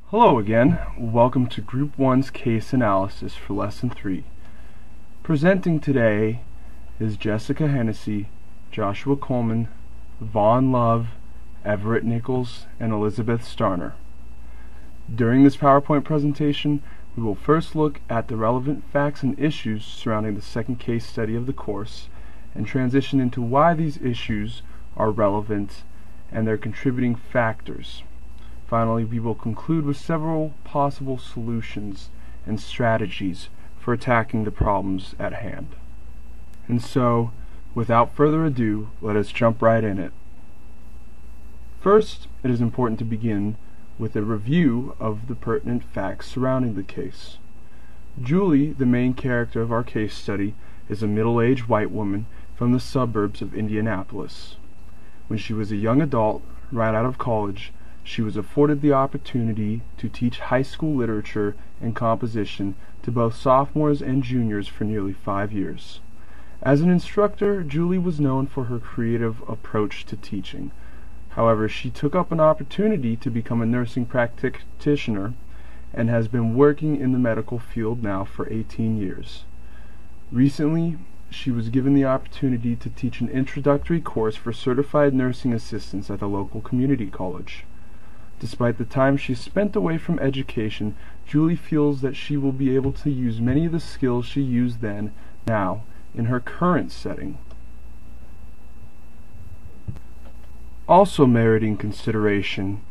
Hello again. Welcome to Group 1's case analysis for Lesson 3. Presenting today is Jessica Hennessy, Joshua Coleman, Vaughn Love, Everett Nichols, and Elizabeth Starner. During this PowerPoint presentation, we will first look at the relevant facts and issues surrounding the second case study of the course and transition into why these issues are relevant and their contributing factors. Finally, we will conclude with several possible solutions and strategies for attacking the problems at hand. And so, without further ado, let us jump right in it. First, it is important to begin with a review of the pertinent facts surrounding the case. Julie, the main character of our case study, is a middle-aged white woman from the suburbs of Indianapolis. When she was a young adult, right out of college, she was afforded the opportunity to teach high school literature and composition to both sophomores and juniors for nearly 5 years. As an instructor, Julie was known for her creative approach to teaching. However, she took up an opportunity to become a nursing practitioner and has been working in the medical field now for 18 years. Recently, she was given the opportunity to teach an introductory course for certified nursing assistants at the local community college. Despite the time she spent away from education, Julie feels that she will be able to use many of the skills she used then, now, in her current setting. Also meriting consideration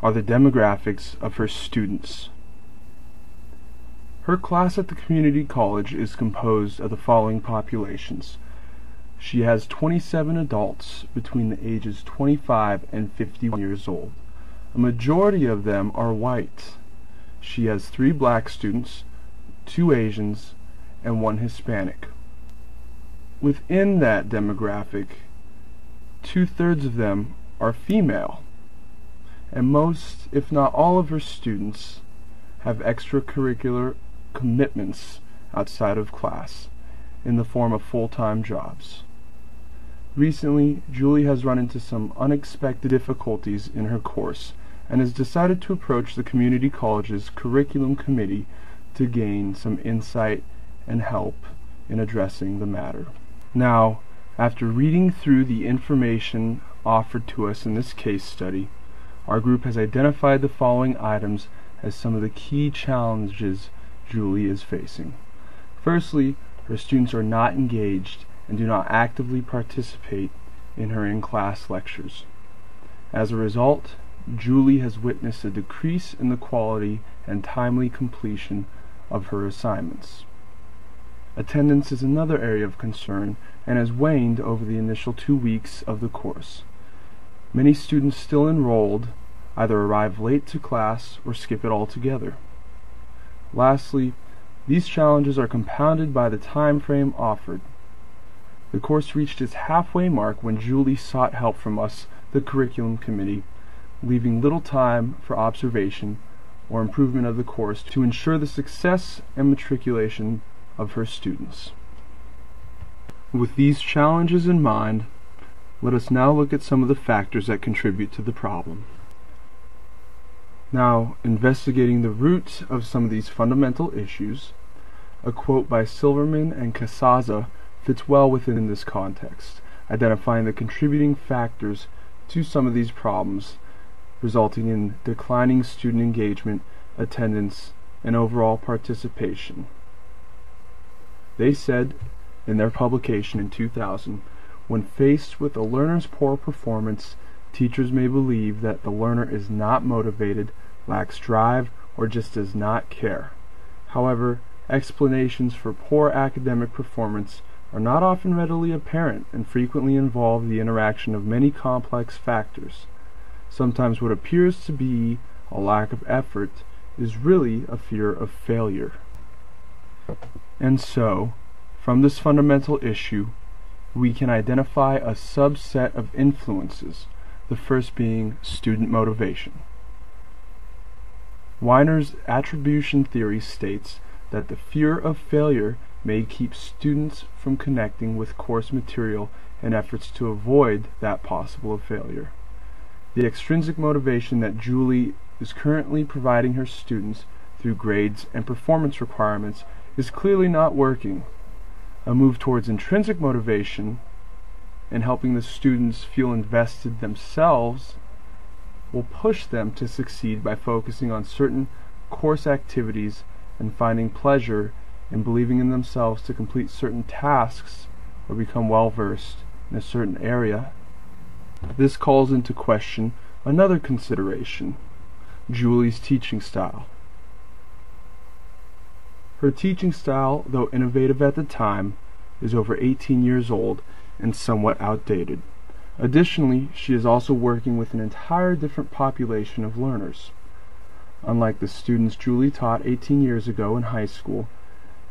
are the demographics of her students. Her class at the community college is composed of the following populations. She has 27 adults between the ages 25 and 51 years old. A majority of them are white. She has 3 black students, 2 Asians, and 1 Hispanic. Within that demographic, 2/3 of them are female, and most, if not all, of her students have extracurricular commitments outside of class in the form of full-time jobs. Recently, Julie has run into some unexpected difficulties in her course and has decided to approach the community college's curriculum committee to gain some insight and help in addressing the matter. Now, after reading through the information offered to us in this case study, our group has identified the following items as some of the key challenges Julie is facing. Firstly, her students are not engaged and do not actively participate in her in-class lectures. As a result, Julie has witnessed a decrease in the quality and timely completion of her assignments. Attendance is another area of concern and has waned over the initial 2 weeks of the course. Many students still enrolled either arrive late to class or skip it altogether. Lastly, these challenges are compounded by the time frame offered. The course reached its halfway mark when Julie sought help from us, the curriculum committee, leaving little time for observation or improvement of the course to ensure the success and matriculation of her students. With these challenges in mind, let us now look at some of the factors that contribute to the problem. Now, investigating the root of some of these fundamental issues, a quote by Silverman and Casaza fits well within this context, identifying the contributing factors to some of these problems, resulting in declining student engagement, attendance, and overall participation. They said in their publication in 2000, when faced with a learner's poor performance, teachers may believe that the learner is not motivated, lacks drive, or just does not care. However, explanations for poor academic performance are not often readily apparent and frequently involve the interaction of many complex factors. Sometimes what appears to be a lack of effort is really a fear of failure. And so, from this fundamental issue, we can identify a subset of influences, the first being student motivation. Weiner's attribution theory states that the fear of failure may keep students from connecting with course material in efforts to avoid that possible failure. The extrinsic motivation that Julie is currently providing her students through grades and performance requirements is clearly not working. A move towards intrinsic motivation and helping the students feel invested themselves will push them to succeed by focusing on certain course activities and finding pleasure in believing in themselves to complete certain tasks or become well-versed in a certain area. This calls into question another consideration: Julie's teaching style. Her teaching style, though innovative at the time, is over 18 years old and somewhat outdated. Additionally, she is also working with an entire different population of learners. Unlike the students Julie taught 18 years ago in high school,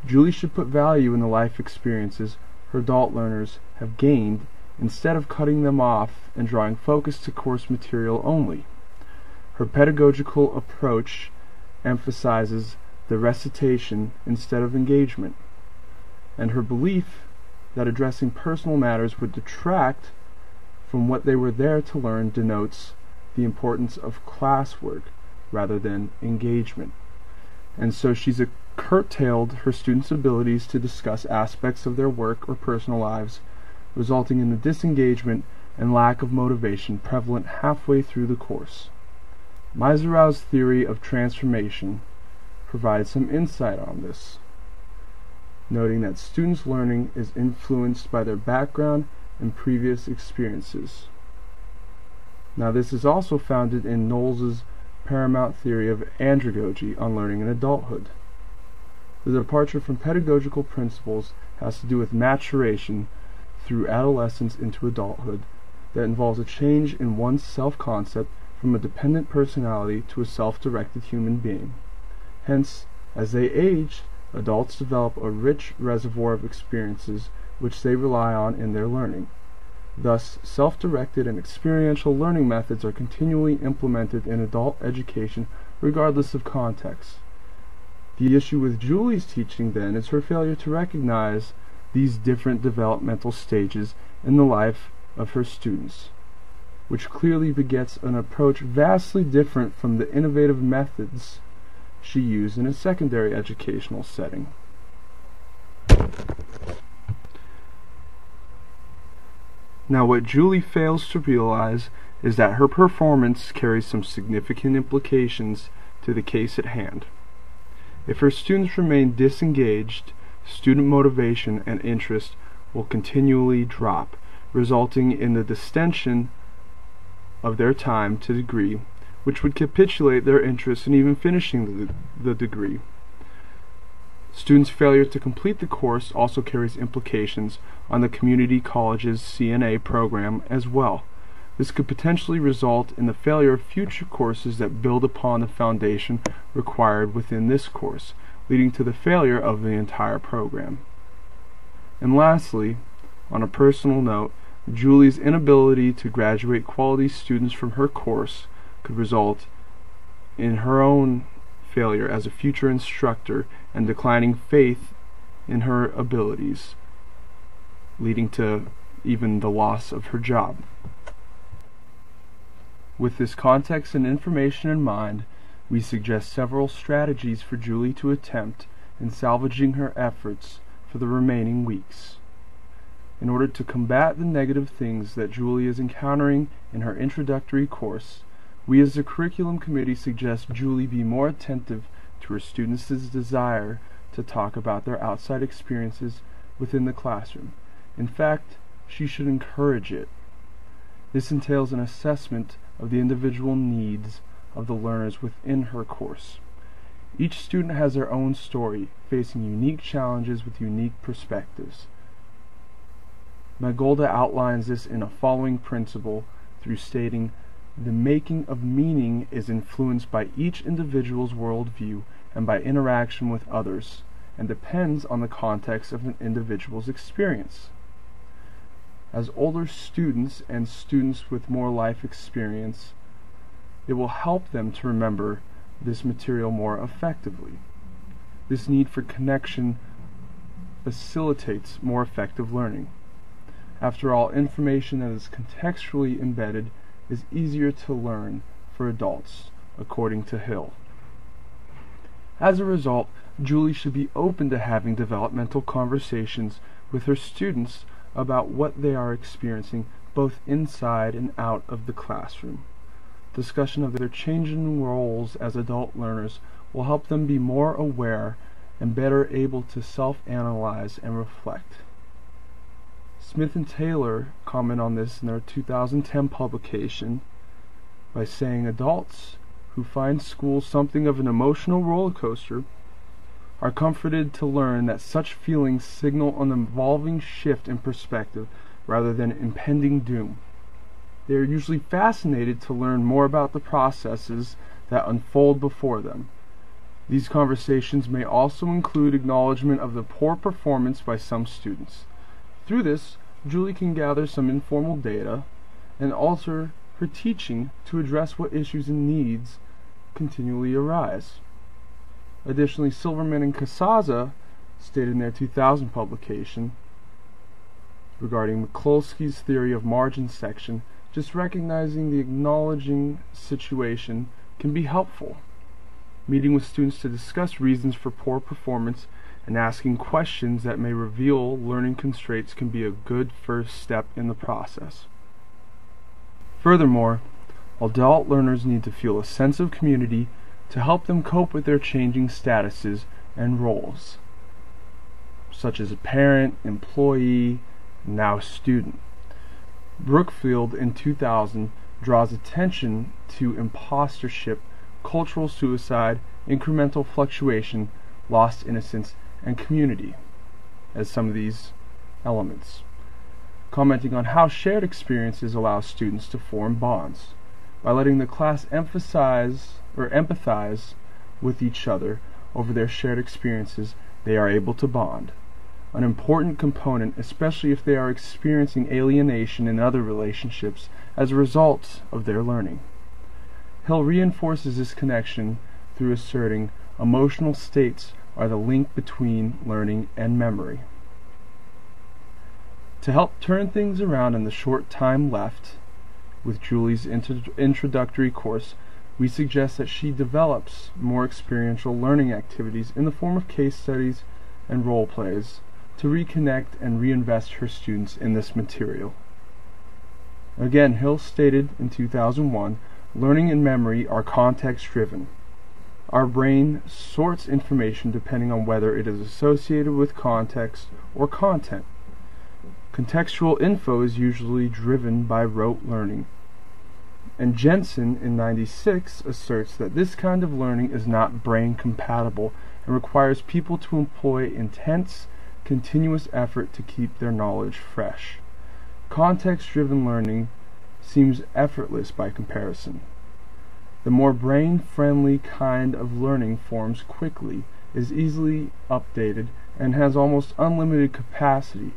Julie should put value in the life experiences her adult learners have gained instead of cutting them off and drawing focus to course material only. Her pedagogical approach emphasizes the recitation instead of engagement, and her belief that addressing personal matters would detract from what they were there to learn denotes the importance of classwork rather than engagement. And so she's curtailed her students' abilities to discuss aspects of their work or personal lives, resulting in the disengagement and lack of motivation prevalent halfway through the course. Mizerow's theory of transformation provides some insight on this, noting that students' learning is influenced by their background and previous experiences. Now, this is also founded in Knowles's paramount theory of andragogy on learning in adulthood. The departure from pedagogical principles has to do with maturation through adolescence into adulthood that involves a change in one's self-concept from a dependent personality to a self-directed human being. Hence, as they age, adults develop a rich reservoir of experiences which they rely on in their learning. Thus, self-directed and experiential learning methods are continually implemented in adult education regardless of context. The issue with Julie's teaching, then, is her failure to recognize these different developmental stages in the life of her students, which clearly begets an approach vastly different from the innovative methods she used in a secondary educational setting. Now, what Julie fails to realize is that her performance carries some significant implications to the case at hand. If her students remain disengaged, student motivation and interest will continually drop, resulting in the distension of their time to degree, which would capitulate their interest in even finishing the degree. Students' failure to complete the course also carries implications on the community college's CNA program as well. This could potentially result in the failure of future courses that build upon the foundation required within this course, leading to the failure of the entire program. And lastly, on a personal note, Julie's inability to graduate quality students from her course could result in her own failure as a future instructor and declining faith in her abilities, leading to even the loss of her job. With this context and information in mind, we suggest several strategies for Julie to attempt in salvaging her efforts for the remaining weeks. In order to combat the negative things that Julie is encountering in her introductory course, we as the curriculum committee suggest Julie be more attentive to her students' desire to talk about their outside experiences within the classroom. In fact, she should encourage it. This entails an assessment of the individual needs of the learners within her course. Each student has their own story, facing unique challenges with unique perspectives. Magolda outlines this in a following principle through stating, "The making of meaning is influenced by each individual's worldview and by interaction with others, and depends on the context of an individual's experience." As older students and students with more life experience, it will help them to remember this material more effectively. This need for connection facilitates more effective learning. After all, information that is contextually embedded is easier to learn for adults, according to Hill. As a result, Julie should be open to having developmental conversations with her students about what they are experiencing both inside and out of the classroom. Discussion of their changing roles as adult learners will help them be more aware and better able to self-analyze and reflect. Smith and Taylor comment on this in their 2010 publication by saying adults who find school something of an emotional roller coaster are comforted to learn that such feelings signal an evolving shift in perspective rather than impending doom. They are usually fascinated to learn more about the processes that unfold before them. These conversations may also include acknowledgement of the poor performance by some students. Through this, Julie can gather some informal data and alter her teaching to address what issues and needs continually arise. Additionally, Silverman and Casaza stated in their 2000 publication regarding Mikulski's theory of margin section, just recognizing the acknowledging situation can be helpful. Meeting with students to discuss reasons for poor performance and asking questions that may reveal learning constraints can be a good first step in the process. Furthermore, adult learners need to feel a sense of community to help them cope with their changing statuses and roles, such as a parent, employee, and now student. Brookfield in 2000 draws attention to impostership, cultural suicide, incremental fluctuation, lost innocence, and community as some of these elements, commenting on how shared experiences allow students to form bonds. By letting the class emphasize or empathize with each other over their shared experiences, they are able to bond. An important component, especially if they are experiencing alienation in other relationships as a result of their learning. Hill reinforces this connection through asserting emotional states are the link between learning and memory. To help turn things around in the short time left with Julie's introductory course, we suggest that she develops more experiential learning activities in the form of case studies and role plays to reconnect and reinvest her students in this material. Again, Hill stated in 2001, learning and memory are context-driven. Our brain sorts information depending on whether it is associated with context or content. Contextual info is usually driven by rote learning. And Jensen in '96 asserts that this kind of learning is not brain compatible and requires people to employ intense, continuous effort to keep their knowledge fresh. Context-driven learning seems effortless by comparison. The more brain-friendly kind of learning forms quickly, is easily updated, and has almost unlimited capacity.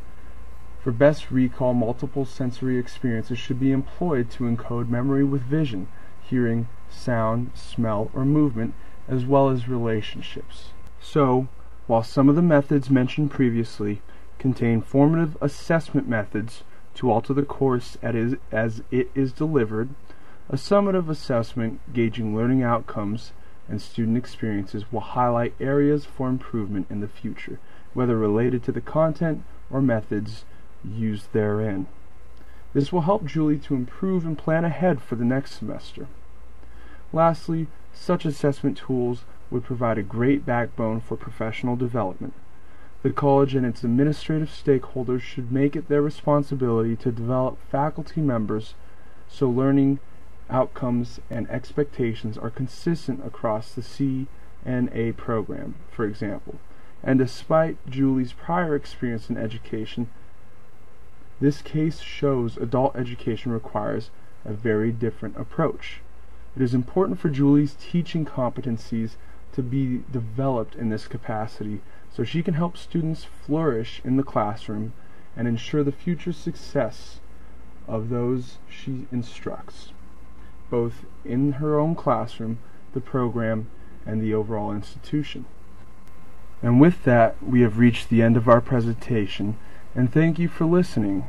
For best recall, multiple sensory experiences should be employed to encode memory with vision, hearing, sound, smell, or movement, as well as relationships. So, while some of the methods mentioned previously contain formative assessment methods to alter the course as it is delivered, a summative assessment gauging learning outcomes and student experiences will highlight areas for improvement in the future, whether related to the content or methods used therein. This will help Julie to improve and plan ahead for the next semester. Lastly, such assessment tools would provide a great backbone for professional development. The college and its administrative stakeholders should make it their responsibility to develop faculty members so learning outcomes and expectations are consistent across the CNA program, for example. And despite Julie's prior experience in education, this case shows adult education requires a very different approach. It is important for Julie's teaching competencies to be developed in this capacity so she can help students flourish in the classroom and ensure the future success of those she instructs, both in her own classroom, the program, and the overall institution. And with that, we have reached the end of our presentation, and thank you for listening.